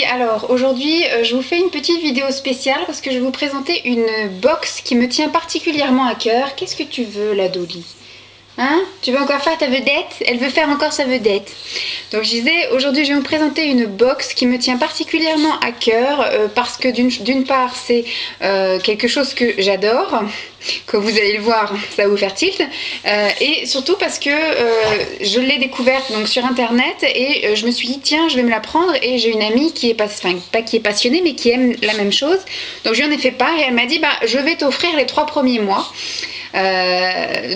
alors aujourd'hui je vous fais une petite vidéo spéciale parce que je vais vous présenter une box qui me tient particulièrement à cœur. Qu'est-ce que tu veux là, Dolly? Hein? Tu veux encore faire ta vedette? Elle veut faire encore sa vedette. Donc je disais, aujourd'hui je vais vous présenter une box qui me tient particulièrement à cœur parce que d'une part c'est quelque chose que j'adore, comme vous allez le voir, ça va vous faire tilt, et surtout parce que je l'ai découverte donc sur internet et je me suis dit tiens je vais me la prendre, et j'ai une amie qui est pas qui est passionnée mais qui aime la même chose, donc je lui en ai fait part et elle m'a dit bah je vais t'offrir les 3 premiers mois.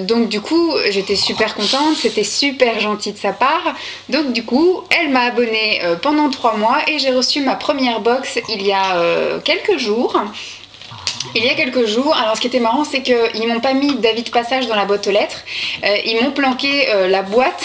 Donc du coup j'étais super contente, c'était super gentil de sa part. Donc du coup elle m'a abonnée pendant 3 mois et j'ai reçu ma première box il y a quelques jours. Alors ce qui était marrant c'est qu'ils m'ont pas mis d'avis de passage dans la boîte aux lettres, ils m'ont planqué la boîte.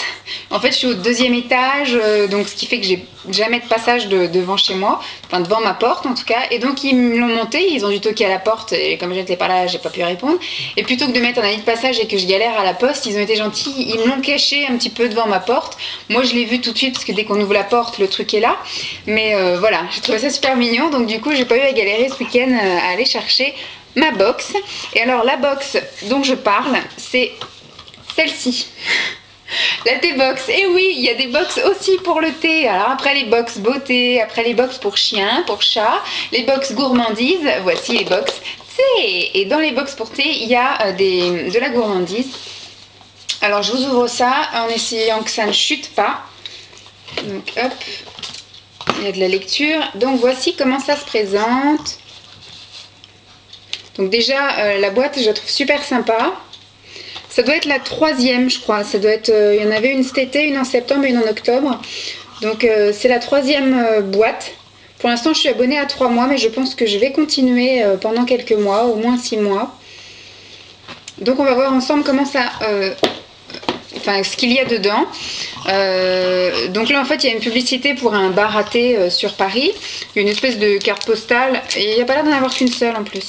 En fait je suis au 2e étage, donc ce qui fait que j'ai jamais de passage devant chez moi, enfin devant ma porte en tout cas, et donc ils me l'ont monté, ils ont dû toquer à la porte et comme j'étais pas là j'ai pas pu répondre, et plutôt que de mettre un avis de passage et que je galère à la poste, ils ont été gentils, ils me l'ont caché un petit peu devant ma porte. Moi je l'ai vu tout de suite parce que dès qu'on ouvre la porte le truc est là, mais voilà, j'ai trouvé ça super mignon, donc du coup j'ai pas eu à galérer ce week-end à aller chercher ma box. Et alors la box dont je parle c'est celle-ci. La thé box, et oui, il y a des box aussi pour le thé. Alors après les box beauté, après les box pour chiens, pour chats, les box gourmandises, voici les box thé. Et dans les box pour thé, il y a de la gourmandise. Alors je vous ouvre ça en essayant que ça ne chute pas. Donc hop, il y a de la lecture. Donc voici comment ça se présente. Donc déjà la boîte je la trouve super sympa. Ça doit être la 3e je crois, ça doit être, il y en avait une cet été, une en septembre et une en octobre. Donc c'est la 3e boîte. Pour l'instant je suis abonnée à 3 mois mais je pense que je vais continuer pendant quelques mois, au moins 6 mois. Donc on va voir ensemble comment ça, enfin ce qu'il y a dedans. Donc là en fait il y a une publicité pour un bar à thé sur Paris. Il y a une espèce de carte postale et il n'y a pas l'air d'en avoir qu'une seule en plus.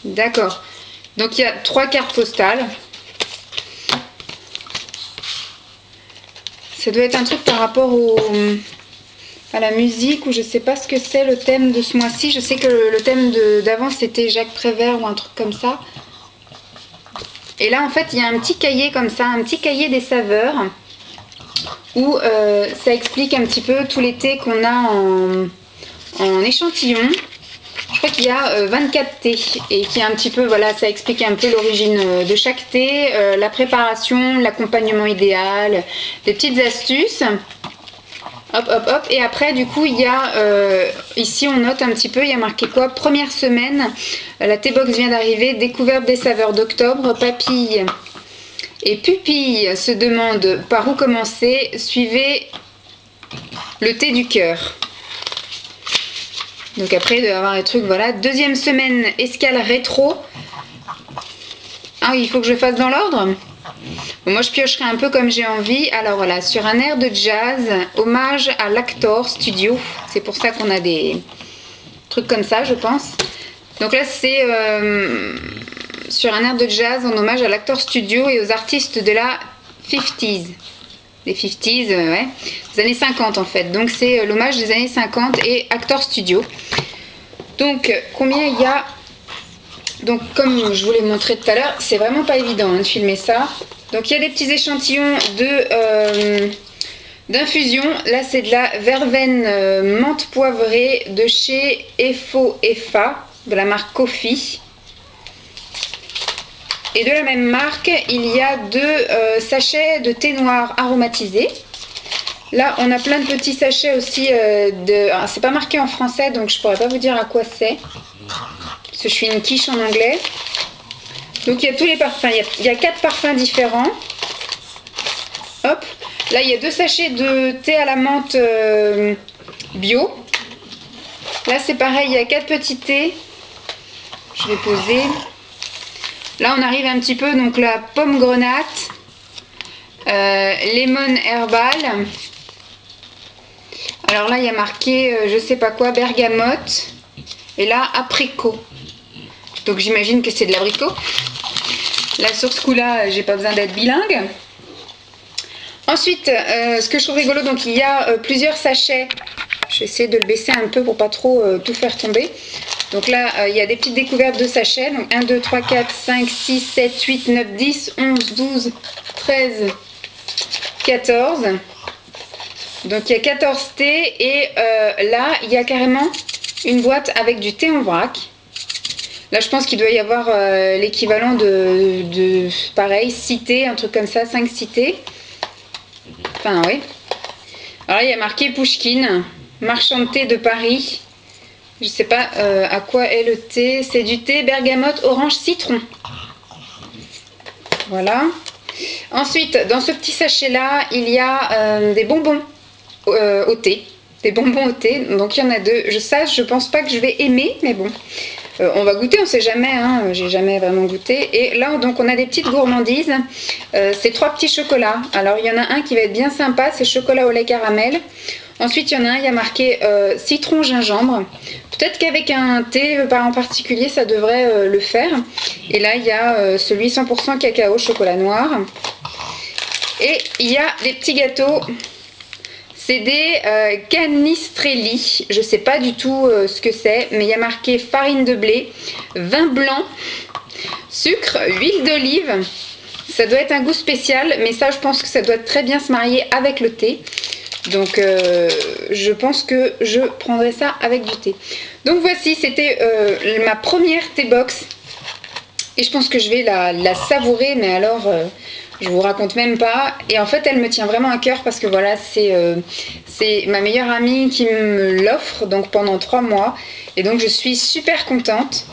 D'accord. Donc il y a 3 cartes postales. Ça doit être un truc par rapport à la musique, ou je sais pas ce que c'est le thème de ce mois-ci. Je sais que le thème d'avant c'était Jacques Prévert ou un truc comme ça. Et là en fait il y a un petit cahier comme ça, un petit cahier des saveurs, où ça explique un petit peu tous les thés qu'on a en échantillon. Je crois qu'il y a 24 thés et qui est un petit peu, voilà, ça explique un peu l'origine de chaque thé, la préparation, l'accompagnement idéal, des petites astuces. Hop, hop, hop. Et après, du coup, il y a, ici on note un petit peu, il y a marqué quoi? Première semaine, la thé box vient d'arriver, découverte des saveurs d'octobre, papilles et pupilles se demandent par où commencer, suivez le thé du cœur. Donc après il doit y avoir des trucs, voilà. 2e semaine, escale rétro. Ah oui, il faut que je fasse dans l'ordre. Bon, moi je piocherai un peu comme j'ai envie. Alors voilà, sur un air de jazz, hommage à l'Actor Studio. C'est pour ça qu'on a des trucs comme ça je pense. Donc là c'est sur un air de jazz en hommage à l'Actor Studio et aux artistes de la 50s. Les 50s, ouais, des années 50 en fait. Donc c'est l'hommage des années 50 et Actor Studio. Donc combien il y a? Donc comme je vous l'ai montré tout à l'heure, c'est vraiment pas évident de filmer ça. Donc il y a des petits échantillons d'infusion. Là c'est de la verveine menthe poivrée de chez Efo Effa, de la marque Coffee. Et de la même marque, il y a 2 sachets de thé noir aromatisé. Là, on a plein de petits sachets aussi c'est pas marqué en français, donc je pourrais pas vous dire à quoi c'est. Parce que je suis une quiche en anglais. Donc il y a tous les parfums. Il y a 4 parfums différents. Hop. Là, il y a 2 sachets de thé à la menthe bio. Là, c'est pareil, il y a 4 petits thés. Je vais poser. Là on arrive un petit peu, donc la pomme grenade, lemon herbal. Alors là il y a marqué je sais pas quoi, bergamote, et là apricot. Donc j'imagine que c'est de l'abricot. Là sur ce coup là j'ai pas besoin d'être bilingue. Ensuite, ce que je trouve rigolo, donc il y a plusieurs sachets. Je vais essayer de le baisser un peu pour pas trop tout faire tomber. Donc là, il y a des petites découvertes de sachets. Donc 1, 2, 3, 4, 5, 6, 7, 8, 9, 10, 11, 12, 13, 14. Donc il y a 14 thés et là, il y a carrément une boîte avec du thé en vrac. Là, je pense qu'il doit y avoir l'équivalent de pareil, 6 thés, un truc comme ça, 5-6 thés. Enfin, oui. Alors, il y a marqué Pouchkine, marchand de thé de Paris. Je sais pas à quoi est le thé. C'est du thé bergamote, orange, citron. Voilà. Ensuite, dans ce petit sachet-là, il y a des bonbons au thé. Des bonbons au thé. Donc, il y en a 2. Je pense pas que je vais aimer, mais bon. On va goûter, on sait jamais, hein, j'ai jamais vraiment goûté. Et là, donc, on a des petites gourmandises. C'est 3 petits chocolats. Alors, il y en a un qui va être bien sympa, c'est chocolat au lait caramel. Ensuite, il y en a un, il y a marqué citron gingembre. Peut-être qu'avec un thé en particulier, ça devrait le faire. Et là, il y a celui 100% cacao, chocolat noir. Et il y a des petits gâteaux. C'est des canistrelli, je ne sais pas du tout ce que c'est, mais il y a marqué farine de blé, vin blanc, sucre, huile d'olive. Ça doit être un goût spécial, mais ça je pense que ça doit très bien se marier avec le thé. Donc je pense que je prendrai ça avec du thé. Donc voici, c'était ma première thé box. Et je pense que je vais la savourer, mais alors... je vous raconte même pas. Et en fait, elle me tient vraiment à cœur parce que voilà, c'est ma meilleure amie qui me l'offre donc pendant 3 mois. Et donc, je suis super contente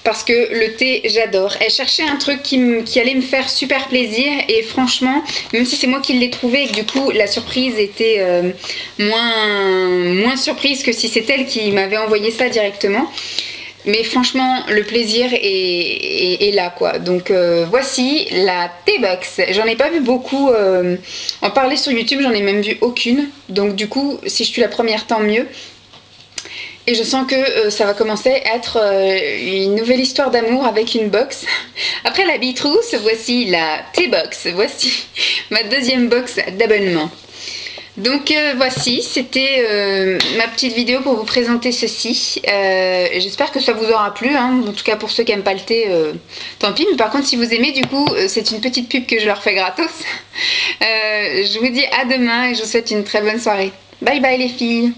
parce que le thé, j'adore. Elle cherchait un truc qui allait me faire super plaisir. Et franchement, même si c'est moi qui l'ai trouvé et que du coup, la surprise était moins surprise que si c'est elle qui m'avait envoyé ça directement. Mais franchement, le plaisir est là, quoi. Donc, voici la T-Box. J'en ai pas vu beaucoup en parler sur YouTube, j'en ai même vu aucune. Donc, du coup, si je suis la première, tant mieux. Et je sens que ça va commencer à être une nouvelle histoire d'amour avec une box. Après la Bitrousse, voici la T-Box. Voici ma deuxième box d'abonnement. Donc voici, c'était ma petite vidéo pour vous présenter ceci. J'espère que ça vous aura plu, hein. En tout cas pour ceux qui n'aiment pas le thé, tant pis. Mais par contre si vous aimez, du coup, c'est une petite pub que je leur fais gratos. Je vous dis à demain et je vous souhaite une très bonne soirée. Bye bye les filles.